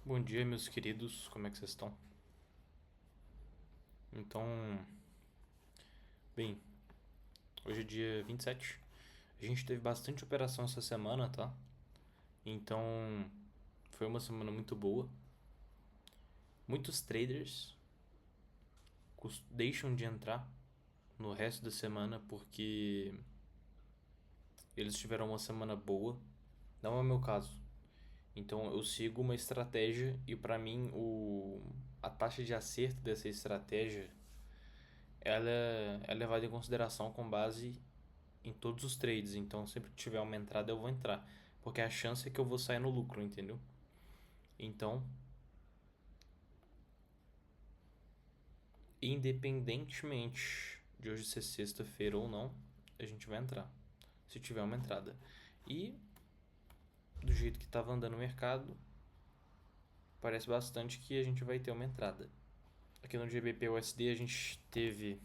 Bom dia, meus queridos, como é que vocês estão? Então, bem, hoje é dia 27. A gente teve bastante operação essa semana, tá? Então, foi uma semana muito boa. Muitos traders deixam de entrar no resto da semana porque eles tiveram uma semana boa. Não é o meu caso. Então, eu sigo uma estratégia e para mim a taxa de acerto dessa estratégia ela é levada em consideração com base em todos os trades. Então, sempre que tiver uma entrada, eu vou entrar. Porque a chance é que eu vou sair no lucro, entendeu? Então, independentemente de hoje ser sexta-feira ou não, a gente vai entrar. Se tiver uma entrada. E, do jeito que estava andando o mercado, parece bastante que a gente vai ter uma entrada. Aqui no GBP/USD a gente teve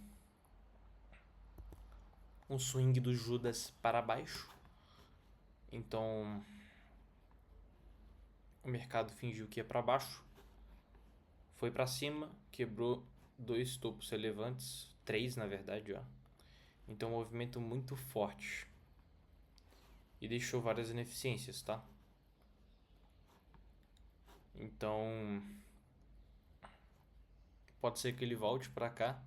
um swing do Judas para baixo. Então, o mercado fingiu que ia para baixo, foi para cima, quebrou dois topos relevantes, três na verdade, ó. Então um movimento muito forte e deixou várias ineficiências, tá? Então pode ser que ele volte para cá.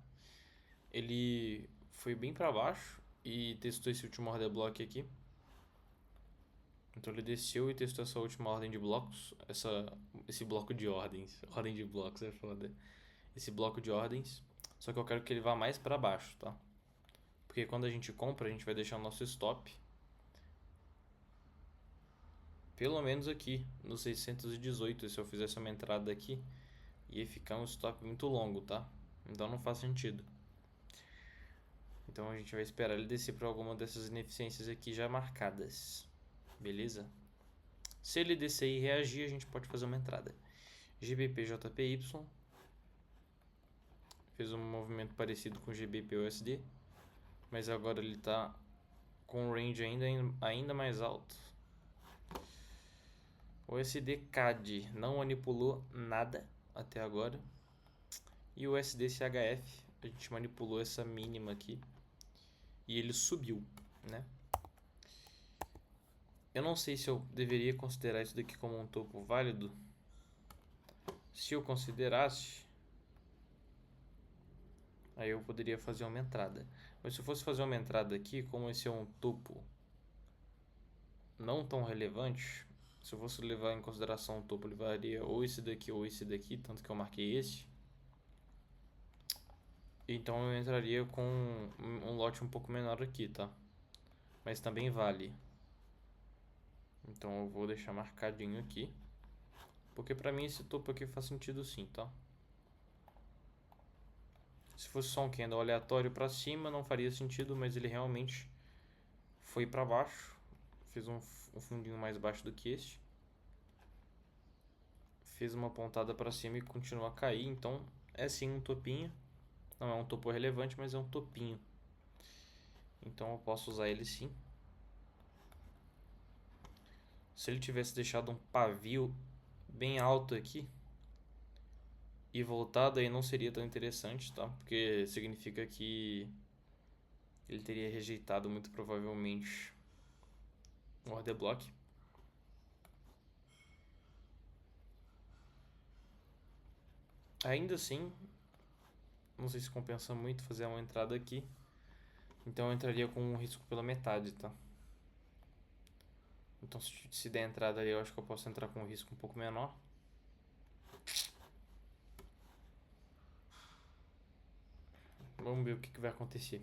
Ele foi bem para baixo e testou esse último order block aqui. Então ele desceu e testou essa última ordem de blocos, esse bloco de ordens, ordem de blocos é foda. Esse bloco de ordens, só que eu quero que ele vá mais para baixo, tá? Porque quando a gente compra, a gente vai deixar o nosso stop pelo menos aqui no 618. Se eu fizesse uma entrada aqui, ia ficar um stop muito longo, tá? Então não faz sentido. Então a gente vai esperar ele descer para alguma dessas ineficiências aqui já marcadas. Beleza? Se ele descer e reagir, a gente pode fazer uma entrada. GBP/JPY fez um movimento parecido com GBP/USD, mas agora ele está com um range ainda mais alto. O USD-CAD não manipulou nada até agora. E o USD-CHF, a gente manipulou essa mínima aqui e ele subiu, né? Eu não sei se eu deveria considerar isso daqui como um topo válido. Se eu considerasse, aí eu poderia fazer uma entrada. Mas se eu fosse fazer uma entrada aqui, como esse é um topo não tão relevante, se eu fosse levar em consideração o topo, ele levaria ou esse daqui, tanto que eu marquei esse. Então eu entraria com um lote um pouco menor aqui, tá? Mas também vale. Então eu vou deixar marcadinho aqui. Porque pra mim esse topo aqui faz sentido sim, tá? Se fosse só um candle aleatório pra cima não faria sentido, mas ele realmente foi pra baixo. Fez um fundinho mais baixo do que este. Fez uma pontada pra cima e continua a cair, então é sim um topinho. Não é um topo relevante, mas é um topinho. Então eu posso usar ele sim. Se ele tivesse deixado um pavio bem alto aqui e voltado, aí não seria tão interessante, tá? Porque significa que ele teria rejeitado muito provavelmente o order block. Ainda assim, não sei se compensa muito fazer uma entrada aqui. Então eu entraria com um risco pela metade, tá? Então se der entrada aí, eu acho que eu posso entrar com um risco um pouco menor. Vamos ver o que vai acontecer.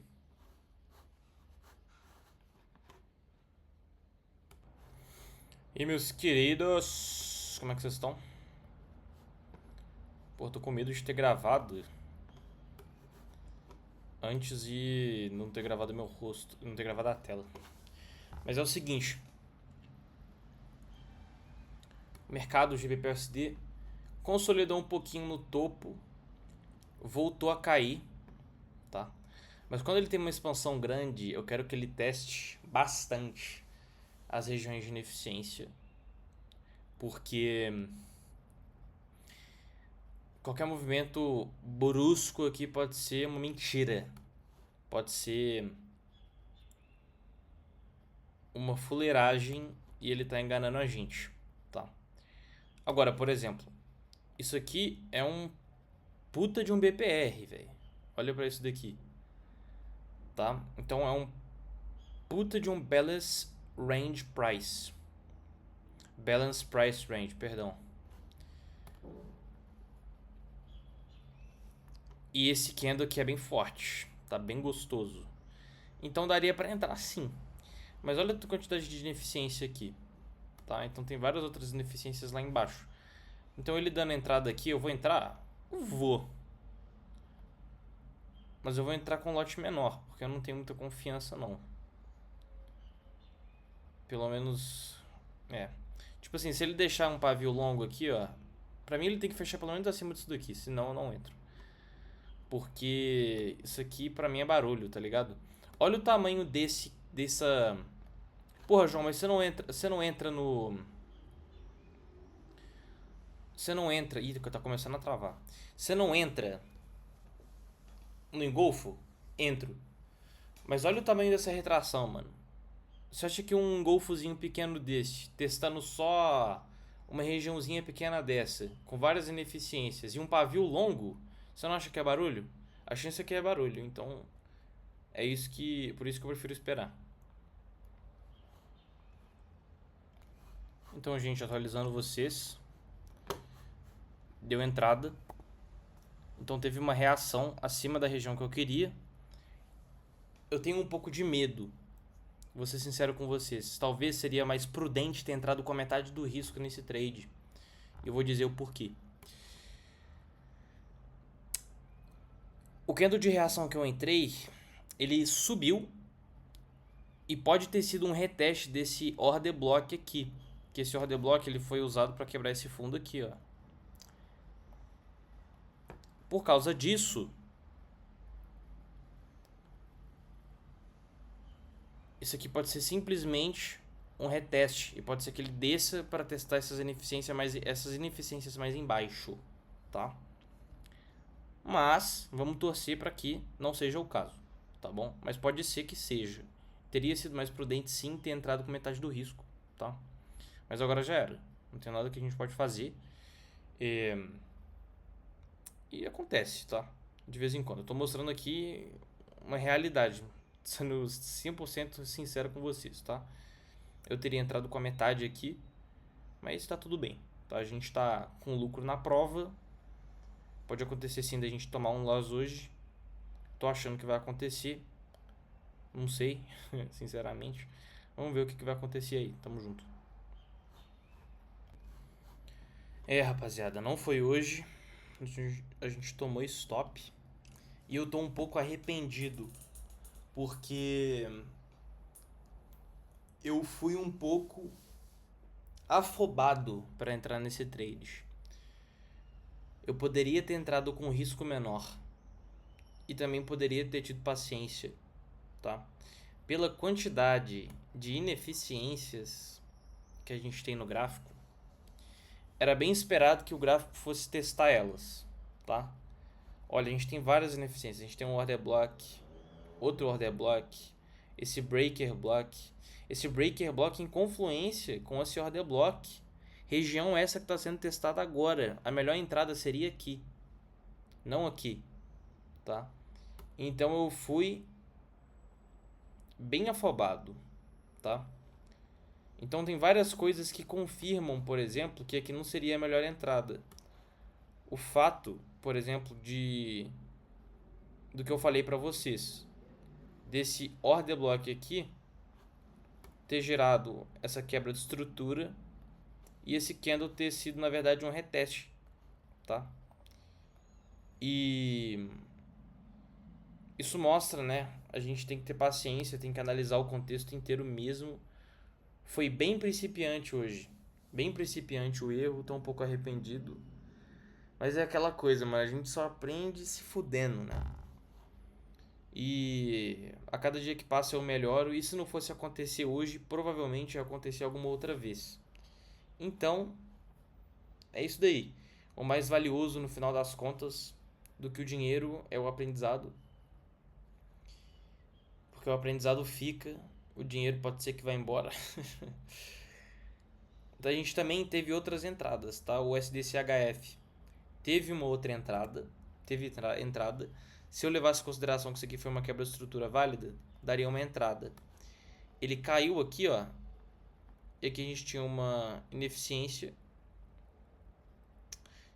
E meus queridos, como é que vocês estão? Pô, tô com medo de ter gravado antes e não ter gravado meu rosto, não ter gravado a tela. Mas é o seguinte, o mercado GBP/USD consolidou um pouquinho no topo, voltou a cair, tá? Mas quando ele tem uma expansão grande, eu quero que ele teste bastante as regiões de ineficiência, porque qualquer movimento brusco aqui pode ser uma mentira. Pode ser uma fuleiragem e ele tá enganando a gente, tá? Agora, por exemplo, isso aqui é um puta de um BPR, velho. Olha pra isso daqui, tá? Então é um puta de um Balance Range Price. Balance Price Range, perdão. E esse candle aqui é bem forte, tá bem gostoso. Então daria pra entrar sim. Mas olha a quantidade de ineficiência aqui, tá? Então tem várias outras ineficiências lá embaixo. Então ele dando entrada aqui, eu vou entrar? Eu vou. Mas eu vou entrar com um lote menor, porque eu não tenho muita confiança não. Pelo menos, tipo assim, se ele deixar um pavio longo aqui, ó, pra mim ele tem que fechar pelo menos acima disso daqui, senão eu não entro. Porque isso aqui pra mim é barulho, tá ligado? Olha o tamanho dessa... Porra, João, mas você não entra no... Você não entra... Ih, tá começando a travar. Você não entra no engolfo? Entro. Mas olha o tamanho dessa retração, mano. Você acha que um golfozinho pequeno desse, testando só uma regiãozinha pequena dessa, com várias ineficiências e um pavio longo, você não acha que é barulho? A chance é que é barulho, então é isso que, por isso que eu prefiro esperar. Então, gente, atualizando vocês, deu entrada. Então teve uma reação acima da região que eu queria. Eu tenho um pouco de medo. Vou ser sincero com vocês. Talvez seria mais prudente ter entrado com a metade do risco nesse trade. E eu vou dizer o porquê. O candle de reação que eu entrei, ele subiu. E pode ter sido um reteste desse order block aqui. Que esse order block ele foi usado para quebrar esse fundo aqui, ó. Por causa disso, isso aqui pode ser simplesmente um reteste. E pode ser que ele desça para testar essas ineficiências mais embaixo, tá? Mas vamos torcer para que não seja o caso, tá bom? Mas pode ser que seja. Teria sido mais prudente sim ter entrado com metade do risco, tá? Mas agora já era. Não tem nada que a gente pode fazer. E acontece, tá? De vez em quando. Eu tô mostrando aqui uma realidade, sendo 100% sincero com vocês, tá? Eu teria entrado com a metade aqui, mas tá tudo bem, tá? A gente tá com lucro na prova. Pode acontecer sim da gente tomar um loss hoje. Tô achando que vai acontecer. Não sei, sinceramente. Vamos ver o que vai acontecer aí. Tamo junto. Rapaziada, não foi hoje. A gente tomou stop. E eu tô um pouco arrependido. Porque eu fui um pouco afobado para entrar nesse trade. Eu poderia ter entrado com risco menor. E também poderia ter tido paciência, tá? Pela quantidade de ineficiências que a gente tem no gráfico, era bem esperado que o gráfico fosse testar elas, tá? Olha, a gente tem várias ineficiências. A gente tem um order block, outro order block, esse breaker block. Esse breaker block em confluência com esse order block. Região essa que está sendo testada agora. A melhor entrada seria aqui, não aqui, tá? Então eu fui bem afobado, tá? Então tem várias coisas que confirmam, por exemplo, que aqui não seria a melhor entrada. O fato, por exemplo, do que eu falei para vocês, desse order block aqui ter gerado essa quebra de estrutura e esse candle ter sido na verdade um reteste, tá? E isso mostra, né? A gente tem que ter paciência, tem que analisar o contexto inteiro mesmo. Foi bem principiante hoje. Bem principiante o erro, tô um pouco arrependido. Mas é aquela coisa, mano, a gente só aprende se fudendo, né? E a cada dia que passa eu melhoro. E se não fosse acontecer hoje, provavelmente ia acontecer alguma outra vez. Então, é isso daí. O mais valioso no final das contas do que o dinheiro é o aprendizado. Porque o aprendizado fica, o dinheiro pode ser que vá embora. Então a gente também teve outras entradas, tá? O SDCHF teve uma outra entrada, entrada. Se eu levasse em consideração que isso aqui foi uma quebra de estrutura válida, daria uma entrada. Ele caiu aqui, ó. E aqui a gente tinha uma ineficiência.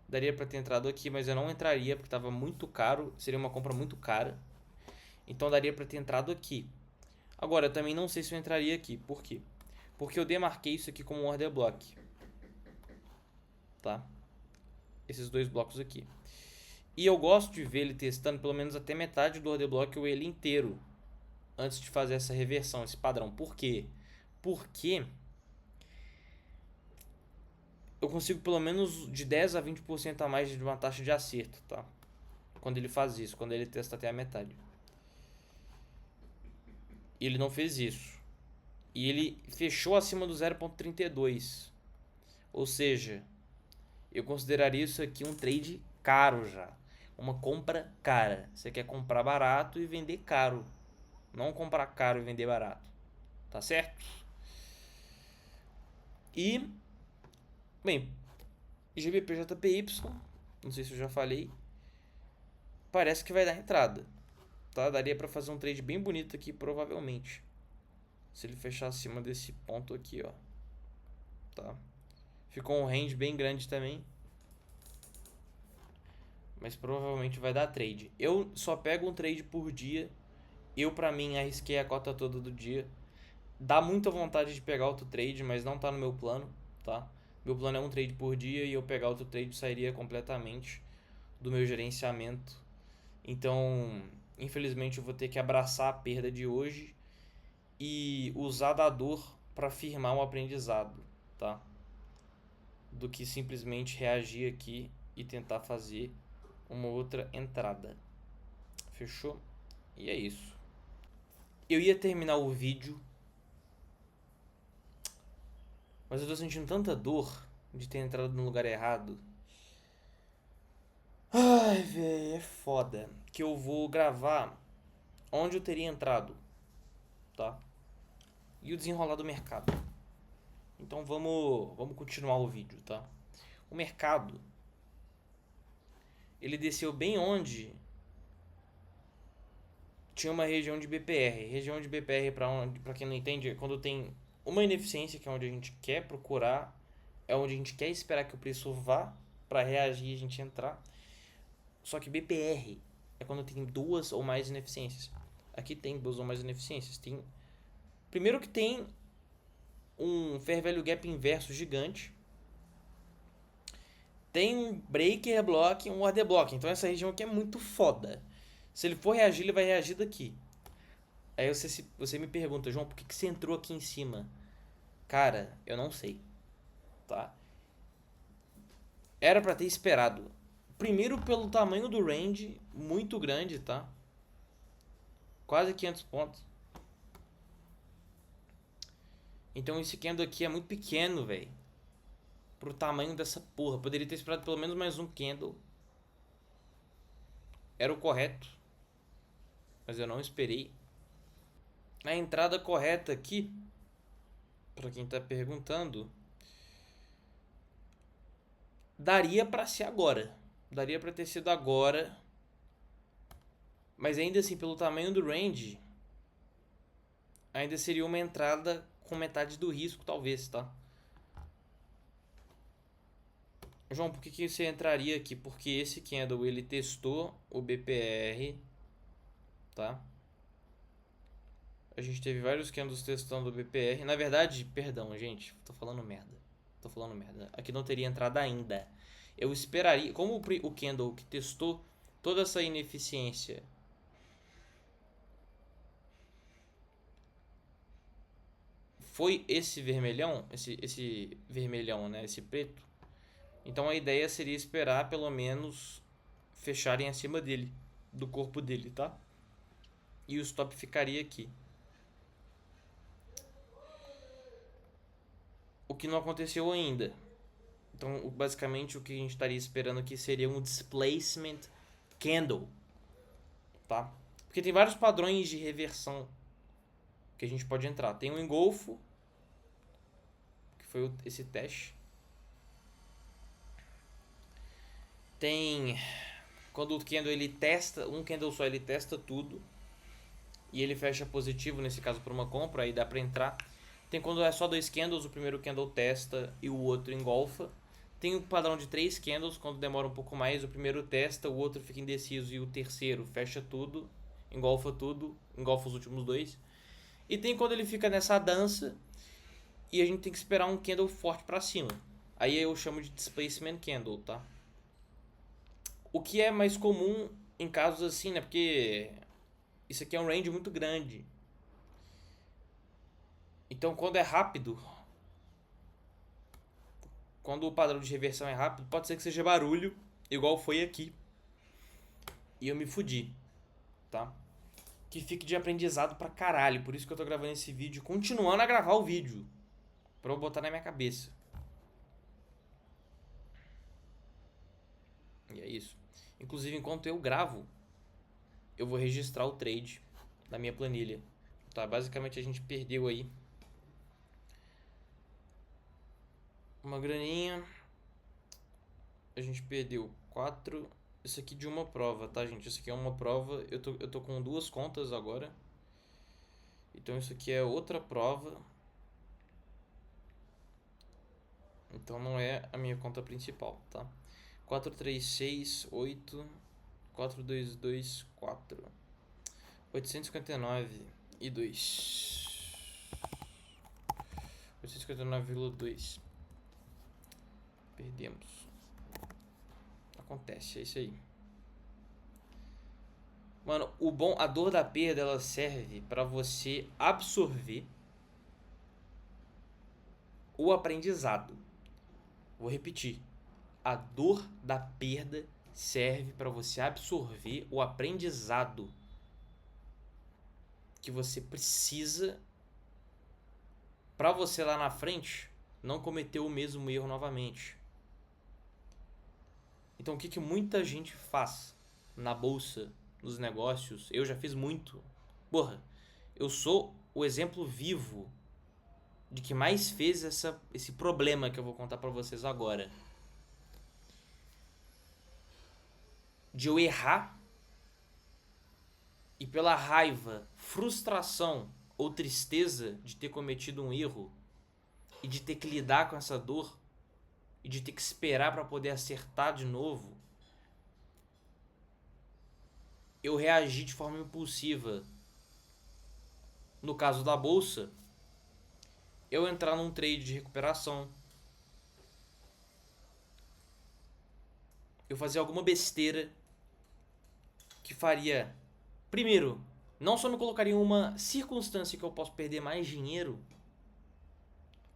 Daria para ter entrado aqui, mas eu não entraria porque estava muito caro. Seria uma compra muito cara. Então daria para ter entrado aqui. Agora, eu também não sei se eu entraria aqui. Por quê? Porque eu demarquei isso aqui como um order block. Tá? Esses dois blocos aqui. E eu gosto de ver ele testando pelo menos até metade do order block ou ele inteiro. Antes de fazer essa reversão, esse padrão. Por quê? Porque eu consigo pelo menos de 10 a 20% a mais de uma taxa de acerto, tá? Quando ele faz isso, quando ele testa até a metade. E ele não fez isso. E ele fechou acima do 0,32. Ou seja, eu consideraria isso aqui um trade caro já. Uma compra cara. Você quer comprar barato e vender caro. Não comprar caro e vender barato. Tá certo? E, bem, GBPJPY, não sei se eu já falei, parece que vai dar entrada. Tá? Daria para fazer um trade bem bonito aqui, provavelmente. Se ele fechar acima desse ponto aqui, ó. Tá? Ficou um range bem grande também. Mas provavelmente vai dar trade. Eu só pego um trade por dia. Eu, pra mim, arrisquei a cota toda do dia. Dá muita vontade de pegar outro trade, mas não tá no meu plano, tá? Meu plano é um trade por dia e eu pegar outro trade sairia completamente do meu gerenciamento. Então, infelizmente, eu vou ter que abraçar a perda de hoje e usar da dor para firmar um aprendizado, tá? Do que simplesmente reagir aqui e tentar fazer uma outra entrada. Fechou? E é isso. Eu ia terminar o vídeo, mas eu tô sentindo tanta dor de ter entrado no lugar errado. Ai, velho, é foda. Que eu vou gravar onde eu teria entrado, tá? E o desenrolar do mercado. Então vamos continuar o vídeo, tá? O mercado, ele desceu bem onde tinha uma região de BPR. Região de BPR, para quem não entende, é quando tem uma ineficiência, que é onde a gente quer procurar, é onde a gente quer esperar que o preço vá para reagir e a gente entrar. Só que BPR é quando tem duas ou mais ineficiências. Aqui tem duas ou mais ineficiências. Tem primeiro que tem um fair value gap inverso gigante. Tem um breaker block e um order block. Então essa região aqui é muito foda. Se ele for reagir, ele vai reagir daqui. Aí você me pergunta, João, por que você entrou aqui em cima? Cara, eu não sei. Tá? Era pra ter esperado. Primeiro pelo tamanho do range, muito grande, tá? Quase 500 pontos. Então esse candle aqui é muito pequeno, velho. Pro tamanho dessa porra. Poderia ter esperado pelo menos mais um candle. Era o correto. Mas eu não esperei. A entrada correta aqui, pra quem tá perguntando, daria pra ser agora. Daria pra ter sido agora. Mas ainda assim, pelo tamanho do range, ainda seria uma entrada com metade do risco, talvez, tá? João, por que você entraria aqui? Porque esse candle, ele testou o BPR, tá? A gente teve vários candles testando o BPR. Na verdade, perdão, gente, tô falando merda. Aqui não teria entrada ainda. Eu esperaria, como o candle que testou toda essa ineficiência foi esse vermelhão, esse vermelhão, né, esse preto. Então a ideia seria esperar pelo menos fecharem acima dele, do corpo dele, tá? E o stop ficaria aqui. O que não aconteceu ainda. Então, basicamente, o que a gente estaria esperando aqui seria um displacement candle, tá? Porque tem vários padrões de reversão que a gente pode entrar. Tem o engolfo, que foi esse teste. Tem quando o candle ele testa, um candle só ele testa tudo e ele fecha positivo, nesse caso por uma compra, aí dá pra entrar. Tem quando é só dois candles, o primeiro candle testa e o outro engolfa. Tem o padrão de três candles, quando demora um pouco mais, o primeiro testa, o outro fica indeciso e o terceiro fecha tudo, engolfa os últimos dois. E tem quando ele fica nessa dança e a gente tem que esperar um candle forte pra cima. Aí eu chamo de displacement candle, tá? O que é mais comum em casos assim, né? Porque isso aqui é um range muito grande. Então quando é rápido, quando o padrão de reversão é rápido, pode ser que seja barulho, igual foi aqui. E eu me fudi, tá? Que fique de aprendizado pra caralho. Por isso que eu tô gravando esse vídeo, continuando a gravar o vídeo. Pra eu botar na minha cabeça. E é isso. Inclusive, enquanto eu gravo, eu vou registrar o trade na minha planilha. Tá? Basicamente a gente perdeu aí uma graninha. A gente perdeu 4. Isso aqui de uma prova, tá, gente? Isso aqui é uma prova. Eu tô com duas contas agora. Então isso aqui é outra prova. Então não é a minha conta principal, tá? 4, 3, 6, 8, 4, 2, 2, 4. 859 e 2. 859,2. Perdemos. Acontece, é isso aí. Mano, a dor da perda, ela serve pra você absorver o aprendizado. Vou repetir. A dor da perda serve para você absorver o aprendizado que você precisa para você lá na frente não cometer o mesmo erro novamente. Então o que muita gente faz na bolsa, nos negócios, eu já fiz muito. Porra, eu sou o exemplo vivo de que mais fez esse problema que eu vou contar para vocês agora. De eu errar e pela raiva, frustração ou tristeza de ter cometido um erro e de ter que lidar com essa dor e de ter que esperar para poder acertar de novo, eu reagi de forma impulsiva. No caso da bolsa, eu entrar num trade de recuperação, eu fazer alguma besteira que faria, primeiro, não só me colocaria em uma circunstância que eu posso perder mais dinheiro,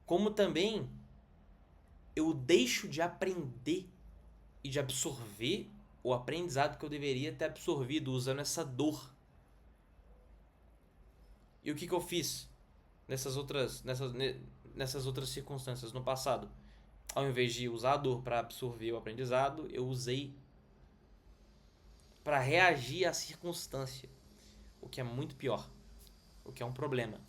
como também eu deixo de aprender e de absorver o aprendizado que eu deveria ter absorvido usando essa dor. E o que eu fiz nessas outras circunstâncias no passado? Ao invés de usar a dor para absorver o aprendizado, eu usei para reagir à circunstância, o que é muito pior, o que é um problema.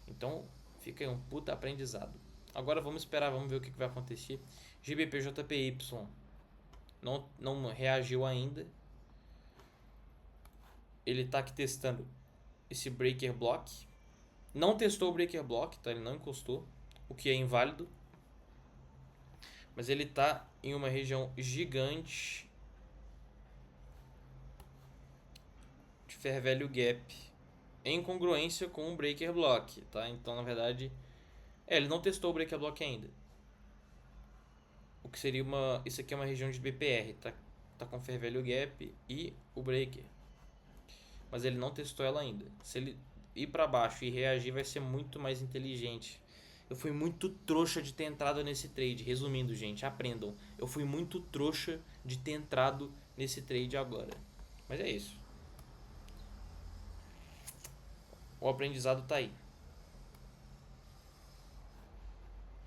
Então, fica aí um puta aprendizado. Agora vamos esperar, vamos ver o que vai acontecer. GBPJPY não reagiu ainda. Ele tá aqui testando esse breaker block. Não testou o breaker block, tá? Ele não encostou, o que é inválido. Mas ele tá em uma região gigante de fair value gap em congruência com o breaker block, tá? Então, na verdade, ele não testou o breaker block ainda. O que seria isso aqui é uma região de BPR, tá? Tá com fair value gap e o breaker. Mas ele não testou ela ainda. Se ele ir para baixo e reagir, vai ser muito mais inteligente. Eu fui muito trouxa de ter entrado nesse trade. Resumindo, gente, aprendam. Eu fui muito trouxa de ter entrado nesse trade agora. Mas é isso. O aprendizado tá aí.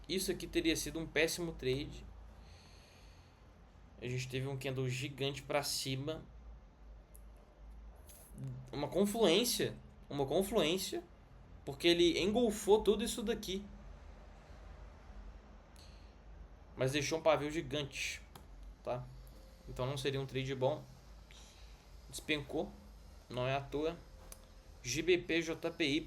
Isso aqui teria sido um péssimo trade. A gente teve um candle gigante pra cima. Uma confluência. Uma confluência. Porque ele engolfou tudo isso daqui. Mas deixou um pavio gigante. Tá? Então não seria um trade bom. Despencou. Não é à toa. GBP JPY.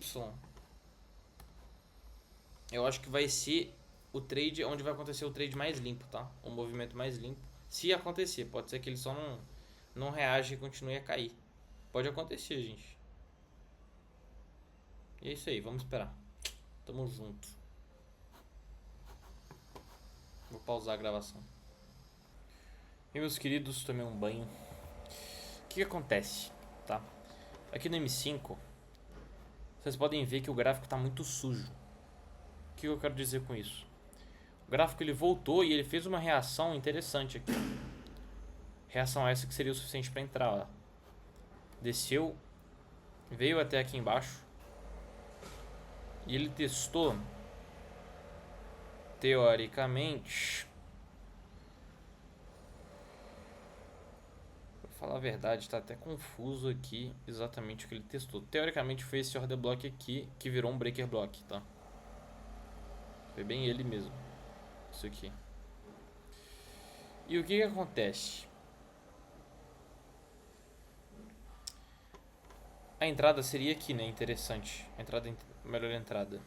Eu acho que vai ser o trade onde vai acontecer o trade mais limpo, tá? O movimento mais limpo. Se acontecer, pode ser que ele só não reage e continue a cair. Pode acontecer, gente. E é isso aí, vamos esperar. Tamo junto. Vou pausar a gravação. E meus queridos, tomei um banho. O que acontece, tá? Aqui no M5, vocês podem ver que o gráfico está muito sujo. O que eu quero dizer com isso? O gráfico ele voltou e ele fez uma reação interessante aqui. Reação essa que seria o suficiente para entrar. Ó. Desceu, veio até aqui embaixo e ele testou, teoricamente, pra falar a verdade, está até confuso aqui exatamente o que ele testou. Teoricamente foi esse order block aqui que virou um breaker block, tá? Foi bem ele mesmo. Isso aqui. E o que acontece? A entrada seria aqui, né? Interessante. A entrada, melhor entrada.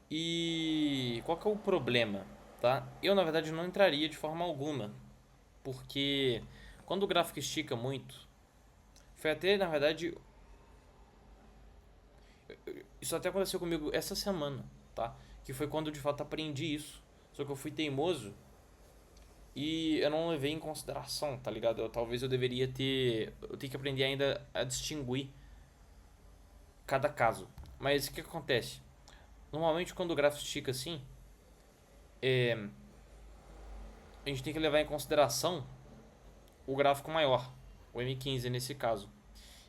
E qual que é o problema, tá? Eu, na verdade, não entraria de forma alguma. Porque quando o gráfico estica muito, foi até, na verdade, isso até aconteceu comigo essa semana, tá? Que foi quando de fato aprendi isso. Só que eu fui teimoso e eu não levei em consideração, tá ligado? Talvez eu deveria ter. Eu tenho que aprender ainda a distinguir cada caso. Mas o que acontece? Normalmente quando o gráfico estica assim, a gente tem que levar em consideração o gráfico maior, o M15 nesse caso.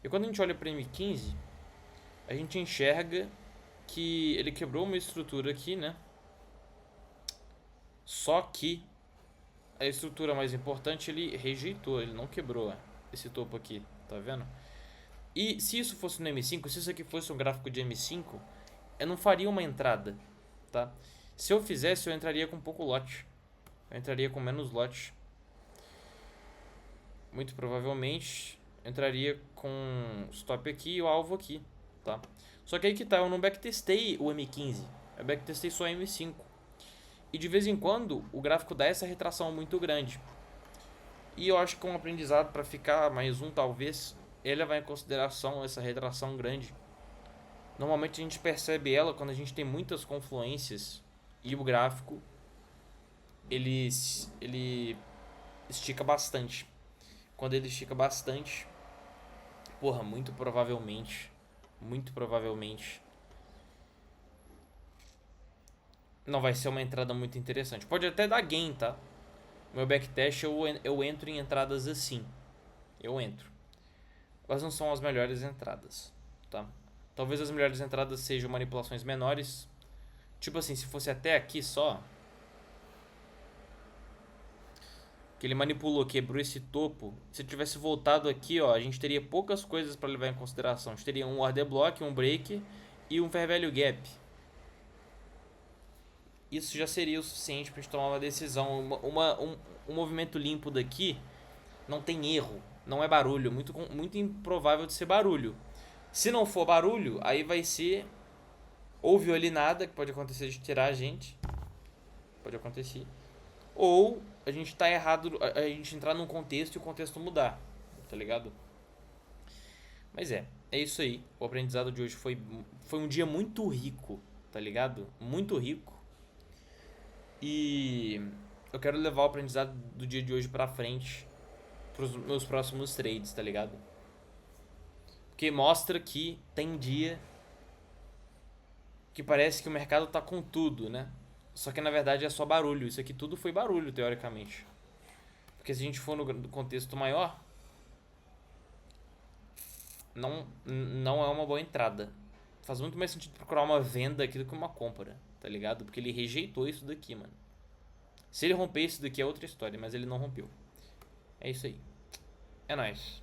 E quando a gente olha para o M15, a gente enxerga que ele quebrou uma estrutura aqui, né? Só que a estrutura mais importante ele rejeitou, ele não quebrou esse topo aqui, tá vendo? E se isso fosse no M5, se isso aqui fosse um gráfico de M5, eu não faria uma entrada, tá? Se eu fizesse, eu entraria com pouco lote. Eu entraria com menos lote. Muito provavelmente entraria com stop aqui e o alvo aqui, tá? Só que aí que tá, eu não backtestei o M15, eu backtestei só o M5. E de vez em quando o gráfico dá essa retração muito grande. E eu acho que um aprendizado para ficar mais um talvez, ele levar em consideração essa retração grande. Normalmente a gente percebe ela quando a gente tem muitas confluências e o gráfico ele estica bastante. Quando ele estica bastante, porra, muito provavelmente não vai ser uma entrada muito interessante. Pode até dar gain, tá? Meu backtest eu entro em entradas assim. Eu entro. Mas não são as melhores entradas, tá? Talvez as melhores entradas sejam manipulações menores. Tipo assim, se fosse até aqui só, que ele manipulou, quebrou esse topo. Se tivesse voltado aqui, ó, a gente teria poucas coisas para levar em consideração. A gente teria um order block, um break e um fair value gap. Isso já seria o suficiente para a gente tomar uma decisão. Um movimento limpo daqui não tem erro, não é barulho. Muito improvável de ser barulho. Se não for barulho, aí vai ser ou violinada, que pode acontecer de tirar a gente. Pode acontecer. Ou a gente tá errado, a gente entrar num contexto e o contexto mudar, tá ligado? Mas é isso aí. O aprendizado de hoje foi um dia muito rico, tá ligado? Muito rico. E eu quero levar o aprendizado do dia de hoje pra frente pros meus próximos trades, tá ligado? Porque mostra que tem dia que parece que o mercado tá com tudo, né? Só que na verdade é só barulho. Isso aqui tudo foi barulho, teoricamente. Porque se a gente for no contexto maior, não é uma boa entrada. Faz muito mais sentido procurar uma venda aqui do que uma compra, tá tá ligado? Porque ele rejeitou isso daqui, mano. Se ele romper isso daqui é outra história, mas ele não rompeu. É isso aí. É nóis.